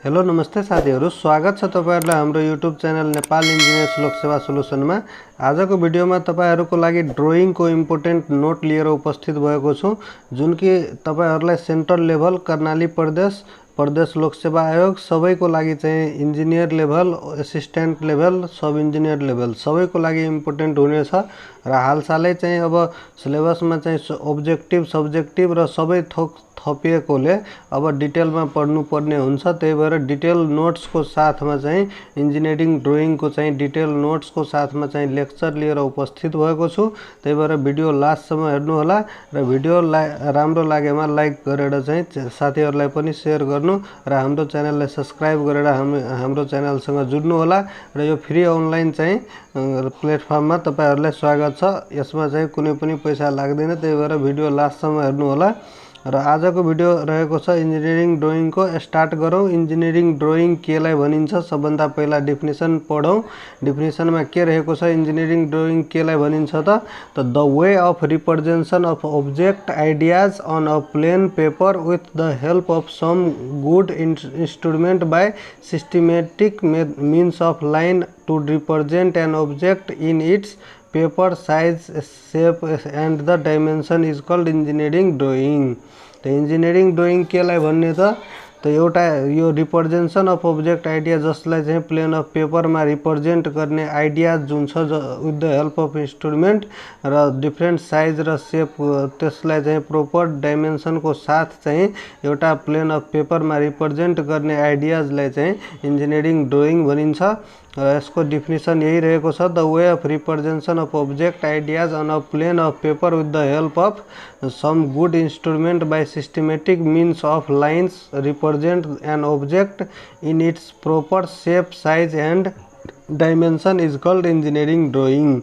Hello नमस्ते साथीहरु, स्वागत छ तपाईहरुलाई हाम्रो युट्युब च्यानल नेपाल इन्जिनियर्स लोकसेवा सोलुसनमा। आजको भिडियोमा तपाईहरुको लागि ड्रइङको इम्पोर्टेन्ट नोट लिएर उपस्थित भएको छु, जुन कि तपाईहरुलाई सेन्ट्रल लेभल कर्णाली प्रदेश लोकसेवा आयोग सबैको लागि चाहिँ इन्जिनियर लेभल, असिस्टेन्ट लेभल, सब इन्जिनियर लेभल सबैको लागि इम्पोर्टेन्ट हुनेछ र हालसालै चाहिँ अब सिलेबसमा चाहिँ अब्जेक्टिभ, सब्जेक्टिभ र सबै थोक थपिएकोले अब डिटेलमा पढ्नु पर्ने हुन्छ। त्यही भएर डिटेल नोट्सको साथमा चाहिँ इन्जिनियरिङ ड्रइङको चाहिँ डिटेल नोट्सको साथमा चाहिँ लेक्चर लिएर उपस्थित भएको छु। त्यही भएर भिडियो लास्टसम्म हेर्नु होला र भिडियो राम्रो लागेमा लाइक गरेर चाहिँ साथीहरुलाई पनि शेयर गर्नु र हाम्रो च्यानललाई सब्स्क्राइब गरेर हाम्रो च्यानलसँग जुड्नु होला र यो फ्री अनलाइन चाहिँ प्लेटफर्ममा तपाईहरुलाई स्वागत छ। यसमा चाहिँ कुनै पनि पैसा लाग्दैन, त्यही भएर भिडियो लास्टसम्म हेर्नु होला। र आजको भिडियो रहेको छ इन्जिनियरिङ ड्रइङको। स्टार्ट गरौँ। इन्जिनियरिङ ड्रइङ केलाई भनिन्छ सबभन्दा पहिला डेफिनेसन पढौँ। डेफिनेसनमा के रहेको छ, इन्जिनियरिङ ड्रइङ केलाई भनिन्छ त the way of representation of object ideas on a plane paper with the help of some good instrument by systematic means of line to represent an object in its paper size, shape and the dimension is called engineering drawing। तो engineering drawing केलाई भन्ने त एउटा यो representation of object idea जसलाई चाहिँ plain of पेपरमा represent गर्ने idea जुन छ with the help of instrument र डिफरेन्ट साइज र शेप त्यसलाई चाहिँ प्रोपर डाइमेन्सनको साथ चाहिँ एउटा प्लेन अफ पेपरमा रिप्रेजेन्ट गर्ने आइडियाजलाई चाहिँ इन्जिनियरिङ ड्रइङ भनिन्छ। र यसको डेफिनेसन यही रहेको छ, the way of representation of object ideas on a plane of paper with the help of some good instrument by systematic means of lines represent an object in its proper shape, size and dimension is called engineering drawing.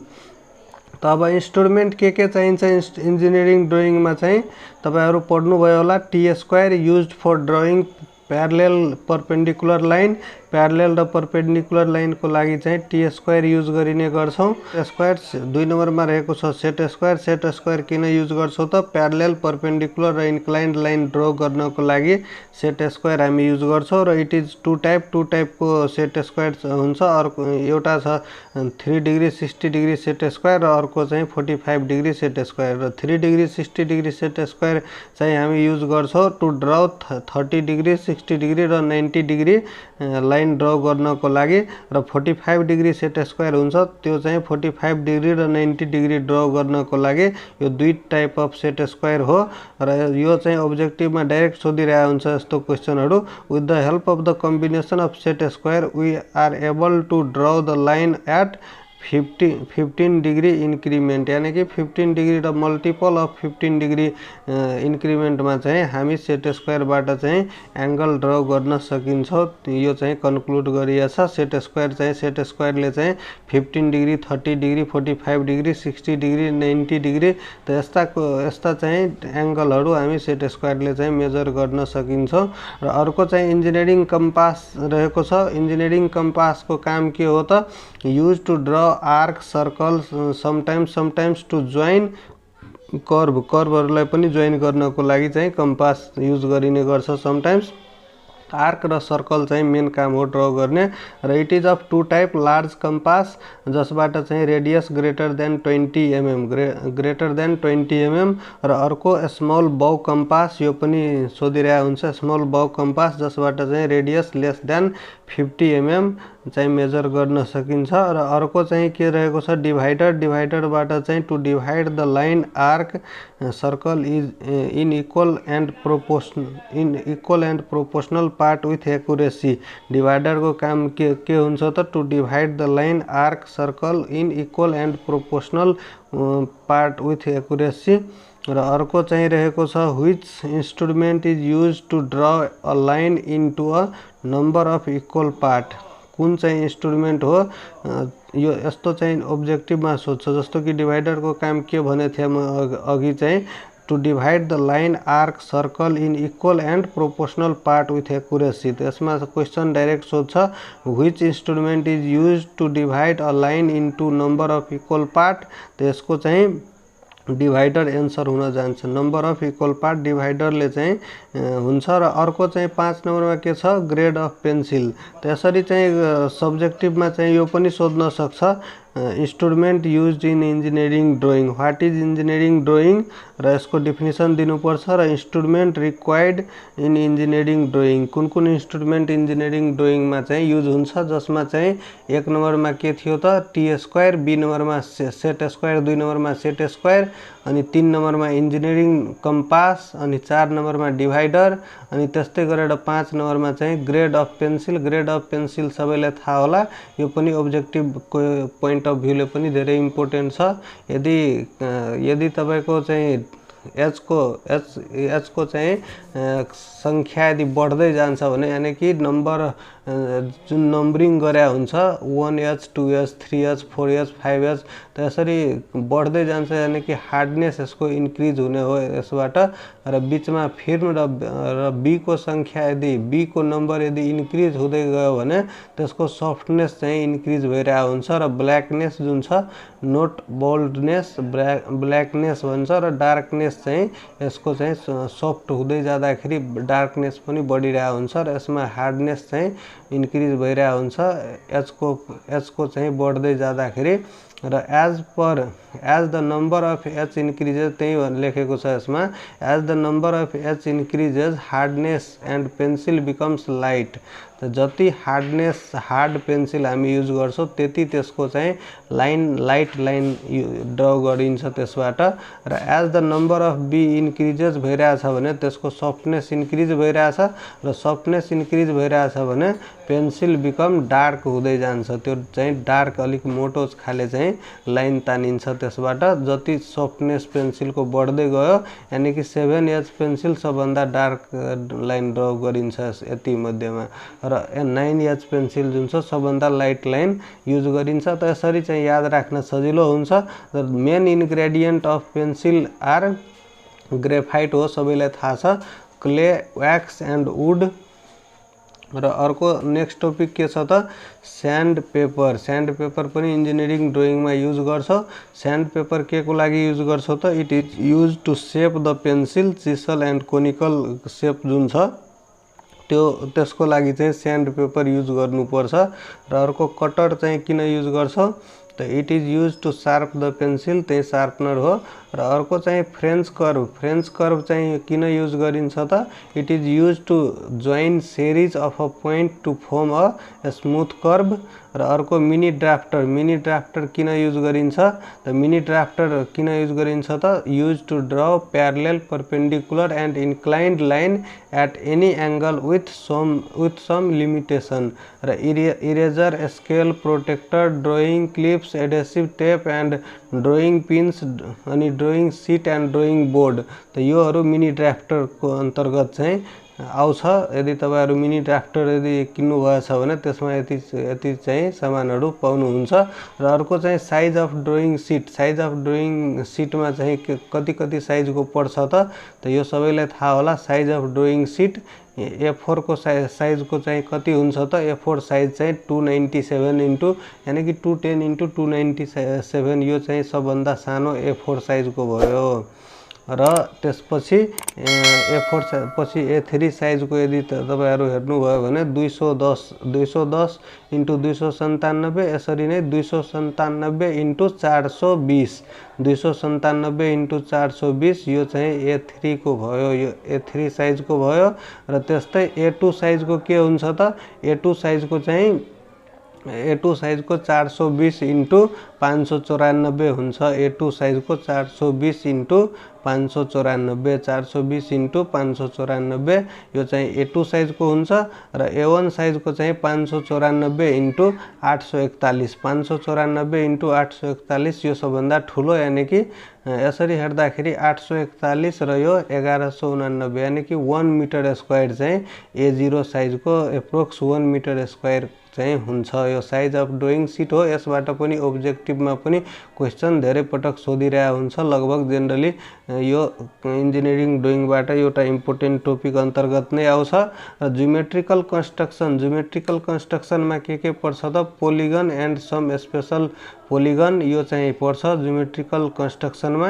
त अब instrument के चाहिन्छ engineering ड्रइङमा चाहिँ तपाईहरु पढ्नुभयो होला। T square used for drawing parallel perpendicular line. Parallel र perpendicular line को लागि चाहिँ टी स्क्वायर युज गरिने गर्छौं। स्क्वायर 2 नम्बरमा रहेको छ सेट स्क्वायर। सेट स्क्वायर किन युज गर्छौं त प्यारलेल, परपेन्डिकुलर र इन्क्लाइन्ड लाइन ड्र गर्नको लागि सेट स्क्वायर हामी युज गर्छौं। र इट इज टु टाइपको सेट स्क्वायर हुन्छ। अर्को एउटा छ 3 डिग्री 60 डिग्री सेट स्क्वायर र अर्को चाहिँ 45 डिग्री सेट स्क्वायर। र 3 डिग्री 60 डिग्री सेट स्क्वायर चाहिँ हामी युज गर्छौं टु ड्र 30 डिग्री 60 डिग्री र 90 डिग्री लाइन ड्र गर्नको लागि। र 45 डिग्री सेट स्क्वायर हुन्छ, त्यो चाहिँ 45 डिग्री र 90 डिग्री ड्र गर्नको लागि। यो दुई टाइप अफ सेट स्क्वायर हो र यो चाहिँ ऑब्जेक्टिभमा डाइरेक्ट सोधिरहेको हुन्छ यस्तो क्वेशनहरु। With the help of the combination of set square we are able to draw the line at 15 degree increment, यानी कि 15 डिग्री र मल्टिपल अफ 15 डिग्री इंक्रीमेंटमा चाहिँ हामी सेट स्क्वायरबाट चाहिँ एंगल ड्र गर्न सकिन्छ। यो चाहिँ कन्क्लुड गरिएको छ। सेट स्क्वायरले चाहिँ 15 degree 30 degree 45 degree 60 degree 90 degree त यस्ता चाहिँ एंगलहरु हामी सेट स्क्वायरले चाहिँ मेजर गर्न सकिन्छ। र अर्को चाहिँ इन्जिनियरिङ कम्पास रहेको छ। इन्जिनियरिङ कम्पासको काम के हो त use to draw arc, circle, sometimes to join कर्वहरुलाई पनि जोइन गर्नको लागि चाहिँ कम्पास युज गरिने गर्छ। समटाइम्स आर्क र सर्कल चाहिँ मेन काम हो ड्र गर्ने। र it is of two type, large compass जसबाट चाहिँ रेडियस ग्रेटर देन 20 mm र अर्को स्मल बौ कम्पास। यो पनि सोधिरहेको हुन्छ, स्मल बौ कम्पास जसबाट चाहिँ रेडियस लेस देन 50 mm चाहिँ मेजर गर्न सकिन्छ। र अर्को चाहिँ के रहेको छ डिभाइडरबाट चाहिँ to divide the line arc circle is in equal and proportional part with accuracy. Divider को काम के हुन्छ त to divide the line arc circle in equal and proportional part with accuracy. र अर्को चाहिँ रहेको छ which instrument is use to draw a line into a number of equal part. कुन चाहिँ इन्स्ट्रुमेन्ट हो यो यस्तो चाहिँ ऑब्जेक्टिभमा सोध्छ। जस्तो कि डिभाइडर को काम के भने थिए म अघि चाहिँ to divide the line arc circle in equal and proportional part with accuracy. तो इसमें क्वेश्चन डायरेक्ट सोध्छ which instrument is use to divide a line into number of equal part. तो यसको चाहिँ डिभाइडर एन्सर हुन जान्छ। नम्बर अफ इक्वल पार्ट डिभाइडरले चाहिँ हुन्छ। र अर्को चाहिँ 5 नम्बरमा के छ, ग्रेड अफ पेन्सिल। त्यसरी चाहिँ सब्जेक्टिभमा चाहिँ यो पनि सोध्न सक्छ, instrument used in engineering drawing, what is engineering drawing, र यसको डिफिनेसन दिनुपर्छ। र instrument required in engineering drawing, कुन कुन इन्स्ट्रुमेन्ट इन्जिनियरिङ ड्रइङमा चाहिँ युज हुन्छ, जसमा चाहिँ 1 नम्बरमा के थियो त टी स्क्वायर, 2 नम्बरमा सेट स्क्वायर, 2 नम्बरमा सेट स्क्वायर, अनि 3 नम्बरमा इन्जिनियरिङ कम्पास, अनि 4 नम्बरमा डिभाइडर, अनि त्यस्तै गरेर 5 नम्बरमा चाहिँ grade of pencil. Grade of pencil सबैलाई थाहा होला, यो पनि अब्जेक्टिभको पोइन्ट अफ भ्यूले पनि धेरै इम्पोर्टेन्ट छ। यदि तपाईको चाहिँ एच को चाहिँ संख्या यदि बढ्दै जान्छ भने, यानी कि नम्बर जुन नम्बरिङ गरे हुन्छ 1H 2H 3H 4H 5H त्यसरी बढ्दै जान्छ, यानी कि हार्डनेस यसको इन्क्रिज हुने हो यसबाट। र बीचमा फिर्म र बी को संख्या यदि बी को नम्बर यदि इन्क्रिज हुँदै गयो भने त्यसको सफ्टनेस चाहिँ इन्क्रिज भइरहेको हुन्छ। र ब्ल्याकनेस जुन छ, नोट बोल्डनेस ब्ल्याकनेस भन्छ, र डार्कनेस चाहिँ यसको चाहिँ सफ्ट हुँदै जाँदाखेरि डार्कनेस पनि बढिरहेको हुन्छ, र यसमा हार्डनेस चाहिँ इन्क्रिज भइरहेको हुन्छ एच को चाहिँ बढ्दै जाँदाखेरि। र as the number of H increases, त्यही लेखेको छ यसमा, as the number of H increases hardness and pencil becomes light. त जति हार्ड पेन्सिल हामी युज गर्छौँ त्यति त्यसको चाहिँ लाइट लाइन ड्र गरिन्छ त्यसबाट। र as the number of B increases भइरहेछ भने त्यसको सफ्टनेस इन्क्रिज भइरहेछ, र सफ्टनेस इन्क्रिज भइरहेछ भने पेन्सिल बिकम डार्क हुँदै जान्छ, त्यो चाहिँ डार्क अलिक मोटो खाले चाहिँ लाइन तानिन्छ त्यसबाट। जति सफ्टनेस पेन्सिलको बढ्दै गयो, यानी कि 7H पेन्सिल सबभन्दा डार्क लाइन ड्र गरिन्छ यति मध्येमा, र 9H पेन्सिल जुन छ सबभन्दा लाइट लाइन युज गरिन्छ। त यसरी चाहिँ याद राख्न सजिलो हुन्छ। र main ingredient of pencil are graphite हो, सबैलाई थाहा छ, क्ले, व्याक्स एन्ड वुड। र अर्को नेक्स्ट टपिक के छ त, स्यान्ड पेपर। स्यान्ड पेपर पनि इन्जिनियरिङ ड्रइङमा युज गर्छ। स्यान्ड पेपर के को लागि युज गर्छ त, it is use to shape the pencil, chisel and conical shape जुन छ त्यसको लागि चाहिँ स्यान्ड पेपर युज गर्नुपर्छ। र अर्को कटर चाहिँ किन युज गर्छ त, it is use to sharp the pencil, त्यही शार्पनर हो। र अर्को चाहिँ फ्रेन्च कर्व चाहिँ किन युज गरिन्छ त, it is use to join series of a point to form a smooth curve. र अर्को मिनी ड्राफ्टर किन युज गरिन्छ त, मिनी ड्राफ्टर किन युज गरिन्छ त, use to draw parallel, perpendicular and inclined line at any angle with some limitation. र eraser, scale, protractor, drawing clips, adhesive tape and drawing pins, अनि drawing sheet and drawing board. त योहरू mini ड्राफ्टरको अन्तर्गत चाहिँ आउँछ। यदि तपाईहरु मिनी ड्राफ्टर यदि किन्नु भएछ भने त्यसमा यति चाहिँ सामानहरु पाउनुहुन्छ। र अर्को चाहिँ साइज अफ ड्रइङ सिटमा चाहिँ कति साइजको पर्छ त यो सबैलाई थाहा होला। Size of drawing seat A4 को साइजको चाहिँ कति हुन्छ त, A4 साइज चाहिँ 297 इन्टु यानी कि 210 इन्टु 297 यो चाहिँ सबभन्दा सानो A4 साइजको भयो। र त्यसपछि A4 पछि A3 साइजको यदि तपाईहरु हेर्नुभयो भने 210 इन्टु 297 यसरी नै 297 इन्टु 420 297 इन्टु 420 यो चाहिँ A3 को भयो, यो A3 साइजको भयो। र त्यस्तै A2 साइजको के हुन्छ त, A2 साइजको चाहिँ A2 साइजको 420 इन्टु 594 हुन्छ। A2 साइजको 420 इन्टु 594 420 इन्टु 594 यो चाहिँ A2 साइजको हुन्छ। र A1 साइजको चाहिँ 594 इन्टु 841 594 इन्टु 841 यो सबभन्दा ठुलो, यानी कि यसरी हेर्दाखेरि 841 र यो 1189 यानी कि 1 मिटर स्क्वायर चाहिँ A0 साइजको एप्रोक्स 1 मिटर स्क्वायर चाहिँ हुन्छ। यो साइज अफ ड्रइङ सिट हो। यसबाट पनि ओब्जेक्टिभमा पनि क्वेसन धेरै पटक सोधिरहेको हुन्छ। लगभग जेनरली यो इन्जिनियरिङ ड्रइङबाट एउटा इम्पोर्टेन्ट टपिक अन्तर्गत नै आउँछ। र ज्योमेट्रिकल कन्स्ट्रक्सनमा के पर्छ त polygon and some special polygon यो चाहिँ पर्छ ज्योमेट्रिकल कन्स्ट्रक्सनमा।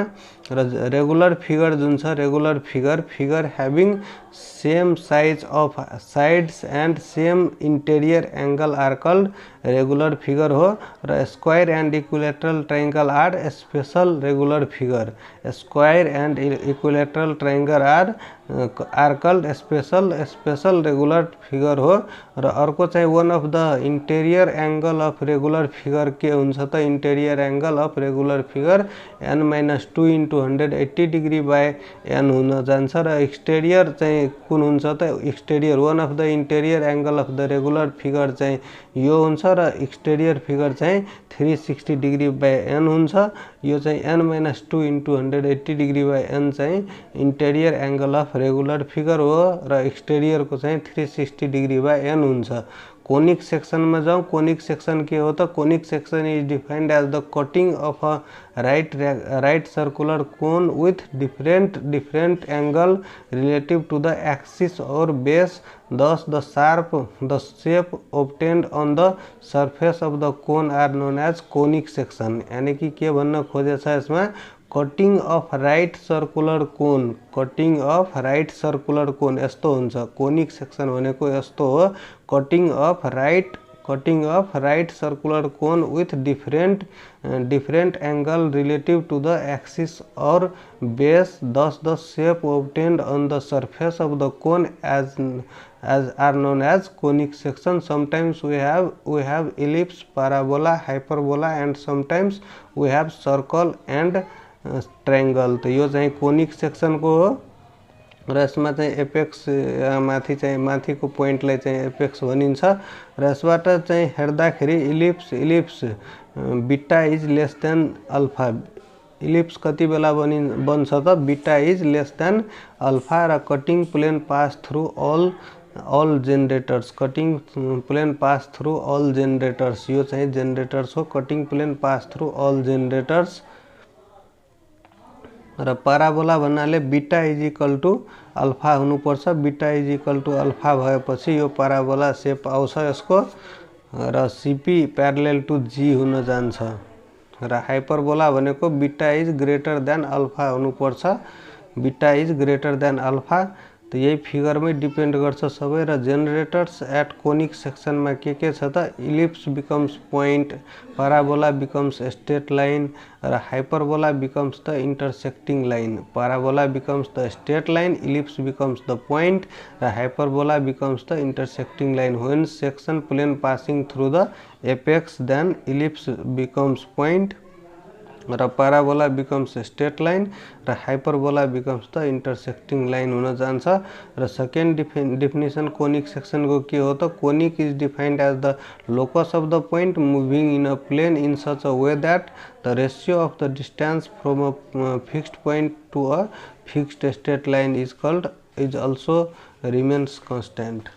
र रेगुलर फिगर जुन छ regular figure having same size of sides and same interior angle are called regular figure हो। र square and equilateral triangle are special regular figure. Square and equilateral triangle are called special regular figure हो। र अर्को चाहिँ one of the interior angle of regular figure के हुन्छ त interior angle of regular figure n-2 × 180 degree by n हुन जान्छ। र एक्सटेरियर चाहिँ कुन हुन्छ त exterior one of the interior angle of the regular figure चाहिँ यो हुन्छ। र एक्सटेरियर फिगर चाहिँ 360 डिग्री बाय n हुन्छ। यो चाहिँ n-2 × 180 डिग्री बाय n चाहिँ interior angle of regular figure हो। र एक्सटेरियर को चाहिँ 360 डिग्री बाय n हुन्छ। कोनिक सेक्शन में जाऊँ। कोनिक सेक्शन के हो तो conic section is defined as the cutting of a right circular cone with different angle relative to the axis और base, thus the shape obtained on the surface of the cone are known as conic section। यानी कि के भन्न खोजेछ यसमा cutting of right circular cone, cutting of right circular cone यस्तो हुन्छ। Conic section भनेको यस्तो हो, cutting of right circular cone with different angle relative to the axis और base, thus the shape obtained on the surface of the cone as are known as conic section। Sometimes we have ellipse, parabola, hyperbola and sometimes we have circle and triangle. तो यो चाहिँ conic section को हो। र यसमा चाहिँ apex माथि चाहिँ माथिको पोइन्टलाई चाहिँ एपेक्स भनिन्छ। र यसबाट चाहिँ हेर्दाखेरि ellipse beta is less than alpha. Ellipse कति बेला बन्छ त beta is less than alpha. र cutting plane pass through all generators, cutting plane pass through all generators यो चाहिँ जेनरेटर्स हो। Cutting plane pass through all generators। र parabola भन्नाले beta is equal to alpha हुनुपर्छ। Beta is equal to alpha भएपछि यो parabola सेप आउँछ यसको। र सीपी प्यारलेल टू जी हुन जान्छ। र हाइपरबोला भनेको beta is greater than alpha हुनुपर्छ। Beta is greater than alpha. तो यही फिगर में डिपेंड गर्छ सबै। र जेनरेटर्स एट कोनिक सेक्शन में के छ त ellipse becomes point, parabola becomes straight line र hyperbola becomes the intersecting line. Parabola becomes the straight line, ellipse becomes the point र hyperbola becomes the intersecting line. When section plane passing through the apex then ellipse becomes point र parabola becomes straight line र hyperbola becomes the intersecting line हुन जान्छ। र second definition conic section को के हो त conic is defined as the locus of the point moving in a plane in such a way that the ratio of the distance from a fixed point to a fixed straight line is also remains constant.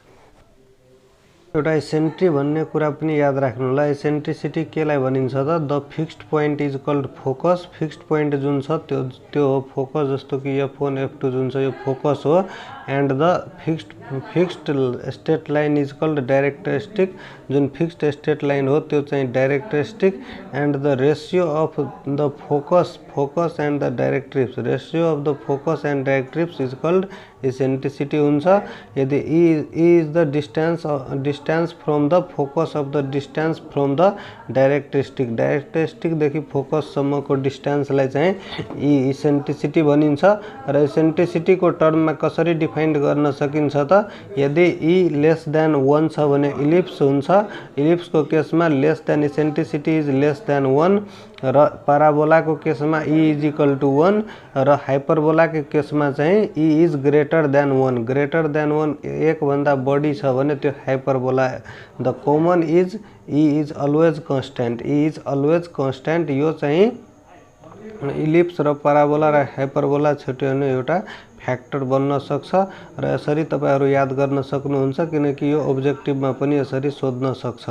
एउटा eccentricity भन्ने कुरा पनि याद राख्नु होला। Eccentricity केलाई भनिन्छ त the fixed point is called focus. Fixed point जुन छ त्यो हो फोकस। जस्तो कि F1 F2 जुन छ यो फोकस हो। And the fixed straight line is called directrix. जुन फिक्स्ड स्ट्रेट लाइन हो त्यो चाहिँ directrix. And the ratio of the focus and the directrix, ratio of the focus and directrix is called eccentricity हुन्छ। यदि e is the distance from the focus of the distance from the directrix देखि focus सम्म को डिस्टेंसलाई चाहिँ ई eccentricity भनिन्छ। र eccentricity को term में कसरी डिफाइन गर्न सकिन्छ त यदि ई लेस देन 1 छ भने इलिप्स हुन्छ। इलिप्स को केस में less than eccentricity is less then 1। र पाराबोला को केस में ई इज इक्वल टू 1 र हाइपरबोला के केस में चाहिँ E is greater then 1। Greater than 1 एक भन्दा बढी छ भने त्यो hyperbola. The common is E is always constant. E is always constant यो चाहिँ इलिप्स र पाराबोला र हाइपरबोला छुट्याउने एउटा फ्याक्टर बन्न सक्छ र यसरी तपाईहरु याद गर्न सक्नुहुन्छ किनकि यो ऑब्जेक्टिभमा पनि यसरी सोध्न सक्छ।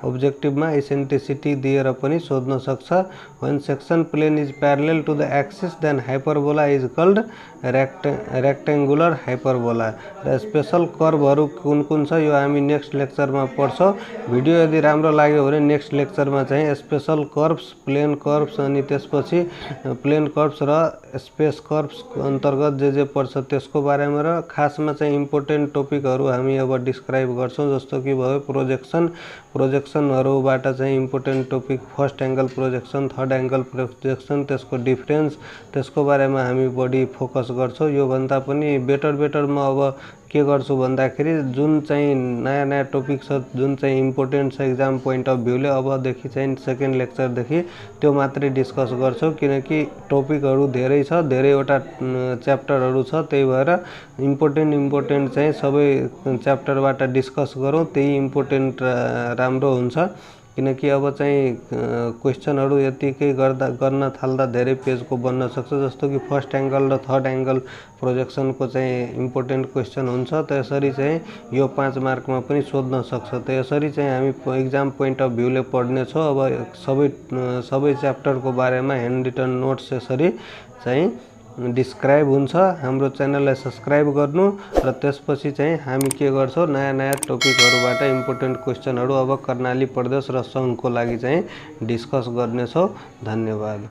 ऑब्जेक्टिभमा इसेन्ट्रिसिटी दिएर पनि सोध्न सक्छ। When section plane is parallel to the axis then hyperbola is called rectangular hyperbola. र स्पेशल कर्वहरु कुन कुन छ यो हामी नेक्स्ट लेक्चरमा पढ्छौं। भिडियो यदि राम्रो लाग्यो भने नेक्स्ट लेक्चरमा चाहिँ स्पेशल कर्व्स, प्लेन कर्व्स अनि त्यसपछि प्लेन कर्व्स र स्पेस कर्व्स अन्तर्गत जे पर्छ त्यसको बारेमा र खासमा चाहिँ इम्पोर्टेन्ट टपिकहरु हामी अब डिस्क्राइब गर्छौं जस्तो कि भयो प्रोजेक्सनहरुबाट चाहिँ important topic first angle projection, third angle projection, त्यसको डिफरेन्स, त्यसको बारेमा हामी बढी फोकस गर्छौं। यो भन्दा पनि बेटर म अब के गर्छु भन्दाखेरि जुन चाहिँ नयाँ टपिक छ जुन चाहिँ इम्पोर्टेन्ट छ एक्जाम पोइन्ट अफ भ्यूले अब देखि चाहिँ सेकेन्ड लेक्चर देखि त्यो मात्रै डिस्कस गर्छौं किनकि टपिकहरु धेरै छ, धेरैवटा च्याप्टरहरु छ। त्यही भएर इम्पोर्टेन्ट चाहिँ सबै च्याप्टरबाट डिस्कस गरौं, त्यही इम्पोर्टेन्ट राम्रो हुन्छ किनकि अब चाहिँ क्वेशनहरु यतिकै गर्न थाल्दा धेरै पेजको बन्न सक्छ। जस्तो कि फर्स्ट एंगल र थर्ड एंगल प्रोजेक्सनको चाहिँ इम्पोर्टेन्ट क्वेशन हुन्छ त्यसरी चाहिँ यो 5 मार्कमा पनि सोध्न सक्छ। त्यसरी चाहिँ हामी एक्जाम पोइन्ट अफ भ्यूले पढ्ने छौं। अब सबै च्याप्टरको बारेमा ह्यान्ड रिटन नोट्स यसरी चाहिँ डिस्क्राइब हुन्छ। हाम्रो च्यानललाई सब्स्क्राइब गर्नु र त्यसपछि चाहिँ हामी के गर्छौं नयाँ टपिकहरुबाट इम्पोर्टेन्ट क्वेशनहरु अब कर्णाली प्रदेश र संघको लागि चाहिँ डिस्कस गर्ने छौं। धन्यवाद।